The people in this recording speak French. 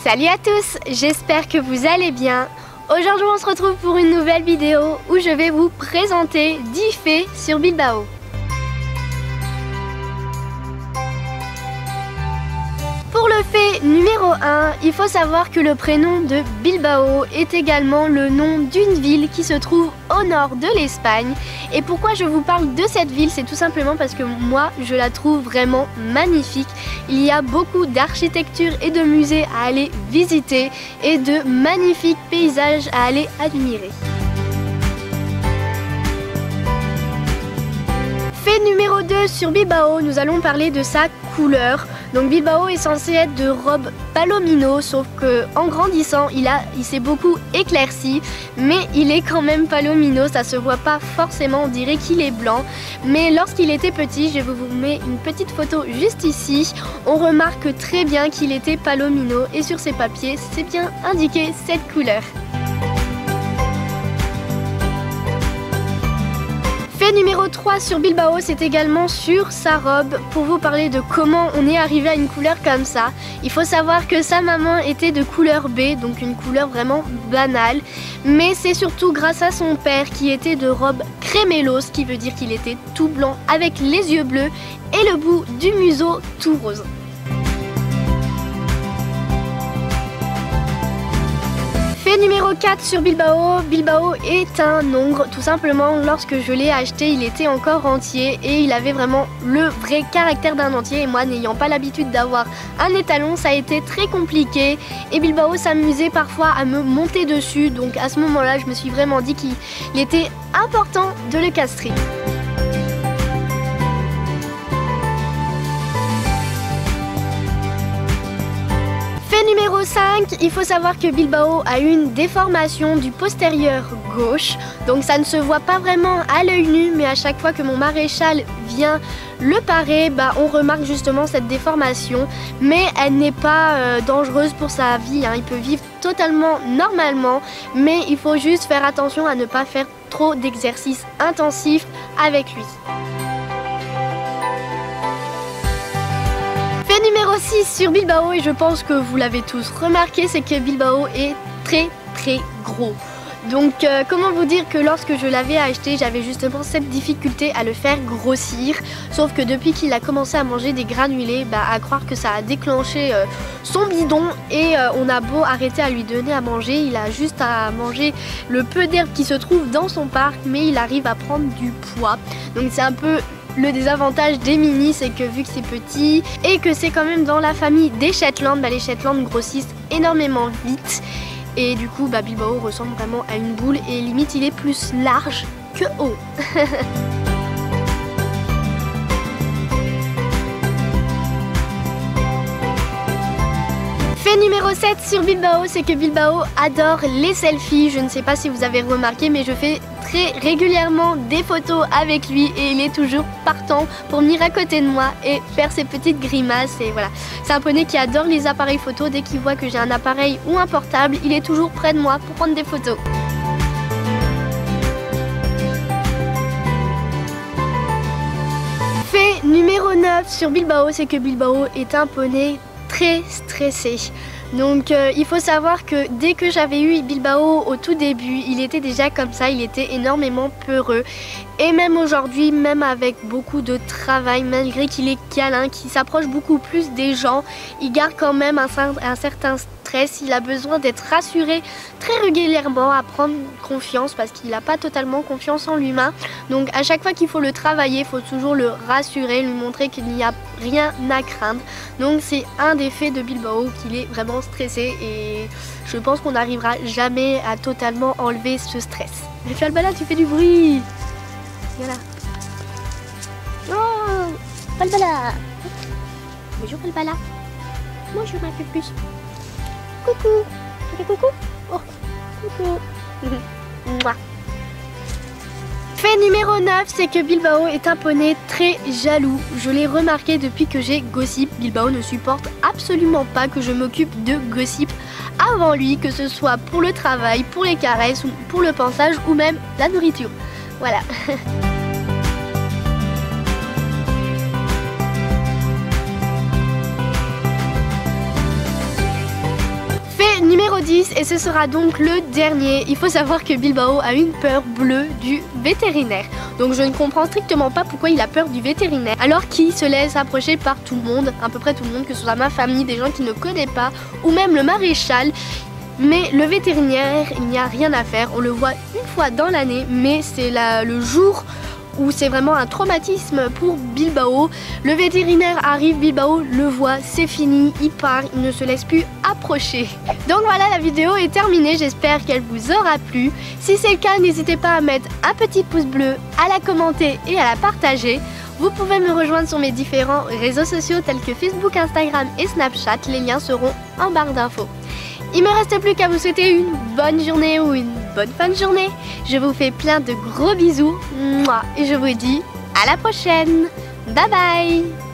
Salut à tous, j'espère que vous allez bien. Aujourd'hui on se retrouve pour une nouvelle vidéo où je vais vous présenter 10 faits sur Bilbao. Pour le fait numéro 1, il faut savoir que le prénom de Bilbao est également le nom d'une ville qui se trouve au nord de l'Espagne. Et pourquoi je vous parle de cette ville, c'est tout simplement parce que moi je la trouve vraiment magnifique. Il y a beaucoup d'architecture et de musées à aller visiter et de magnifiques paysages à aller admirer. Fait numéro 2 sur Bilbao, nous allons parler de sa couleur. Donc Bilbao est censé être de robe palomino, sauf que en grandissant, il s'est beaucoup éclairci, mais il est quand même palomino, ça se voit pas forcément, on dirait qu'il est blanc. Mais lorsqu'il était petit, je vous mets une petite photo juste ici, on remarque très bien qu'il était palomino et sur ses papiers, c'est bien indiqué cette couleur. Fait numéro 3 sur Bilbao, c'est également sur sa robe. Pour vous parler de comment on est arrivé à une couleur comme ça, il faut savoir que sa maman était de couleur B, donc une couleur vraiment banale. Mais c'est surtout grâce à son père qui était de robe crémélo, ce qui veut dire qu'il était tout blanc avec les yeux bleus et le bout du museau tout rose. Fait numéro 4 sur Bilbao, Bilbao est un hongre, tout simplement lorsque je l'ai acheté il était encore entier et il avait vraiment le vrai caractère d'un entier et moi n'ayant pas l'habitude d'avoir un étalon ça a été très compliqué et Bilbao s'amusait parfois à me monter dessus donc à ce moment là je me suis vraiment dit qu'il était important de le castrer. Numéro 5, il faut savoir que Bilbao a une déformation du postérieur gauche, donc ça ne se voit pas vraiment à l'œil nu, mais à chaque fois que mon maréchal vient le parer, on remarque justement cette déformation, mais elle n'est pas dangereuse pour sa vie, hein. Il peut vivre totalement normalement, mais il faut juste faire attention à ne pas faire trop d'exercices intensifs avec lui. Fait numéro 6 sur Bilbao, et je pense que vous l'avez tous remarqué, c'est que Bilbao est très gros. Donc comment vous dire que lorsque je l'avais acheté, j'avais justement cette difficulté à le faire grossir. Sauf que depuis qu'il a commencé à manger des granulés, à croire que ça a déclenché son bidon. Et on a beau arrêter à lui donner à manger, il a juste à manger le peu d'herbe qui se trouve dans son parc, mais il arrive à prendre du poids. Donc c'est un peu le désavantage des mini, c'est que vu que c'est petit et que c'est quand même dans la famille des Shetland, les Shetland grossissent énormément vite. Et du coup, Bilbao ressemble vraiment à une boule et limite il est plus large que haut. Fait numéro 7 sur Bilbao, c'est que Bilbao adore les selfies. Je ne sais pas si vous avez remarqué, mais je fais très régulièrement des photos avec lui et il est toujours partant pour venir à côté de moi et faire ses petites grimaces. Et voilà, c'est un poney qui adore les appareils photos. Dès qu'il voit que j'ai un appareil ou un portable, il est toujours près de moi pour prendre des photos. Fait numéro 9 sur Bilbao, c'est que Bilbao est un poney très stressé. Donc il faut savoir que dès que j'avais eu Bilbao au tout début, il était déjà comme ça, il était énormément peureux. Et même aujourd'hui, même avec beaucoup de travail, malgré qu'il est câlin, qu'il s'approche beaucoup plus des gens, il garde quand même un certain stress. Il a besoin d'être rassuré très régulièrement, à prendre confiance parce qu'il n'a pas totalement confiance en l'humain. Donc à chaque fois qu'il faut le travailler, il faut toujours le rassurer, lui montrer qu'il n'y a rien à craindre. Donc c'est un des faits de Bilbao qu'il est vraiment stressé et je pense qu'on n'arrivera jamais à totalement enlever ce stress. Mais Falbala, tu fais du bruit! Voilà. Oh, Falbala. Bonjour Falbala. Bonjour ma puce. Coucou. Tu fais coucou? Oh, coucou. Mouah. Fait numéro 9, c'est que Bilbao est un poney très jaloux. Je l'ai remarqué depuis que j'ai Gossip. Bilbao ne supporte absolument pas que je m'occupe de Gossip avant lui, que ce soit pour le travail, pour les caresses, pour le pansage ou même la nourriture. Voilà. Numéro 10, et ce sera donc le dernier. Il faut savoir que Bilbao a une peur bleue du vétérinaire. Donc je ne comprends strictement pas pourquoi il a peur du vétérinaire, alors qu'il se laisse approcher par tout le monde, à peu près tout le monde, que ce soit ma famille, des gens qu'il ne connaît pas, ou même le maréchal. Mais le vétérinaire, il n'y a rien à faire. On le voit une fois dans l'année, mais c'est le jour où c'est vraiment un traumatisme pour Bilbao. Le vétérinaire arrive, Bilbao le voit, c'est fini, il part, il ne se laisse plus approcher. Donc voilà, la vidéo est terminée, j'espère qu'elle vous aura plu. Si c'est le cas, n'hésitez pas à mettre un petit pouce bleu, à la commenter et à la partager. Vous pouvez me rejoindre sur mes différents réseaux sociaux tels que Facebook, Instagram et Snapchat, les liens seront en barre d'infos. Il me reste plus qu'à vous souhaiter une bonne journée ou une bonne fin de journée. Je vous fais plein de gros bisous. Et je vous dis à la prochaine. Bye bye.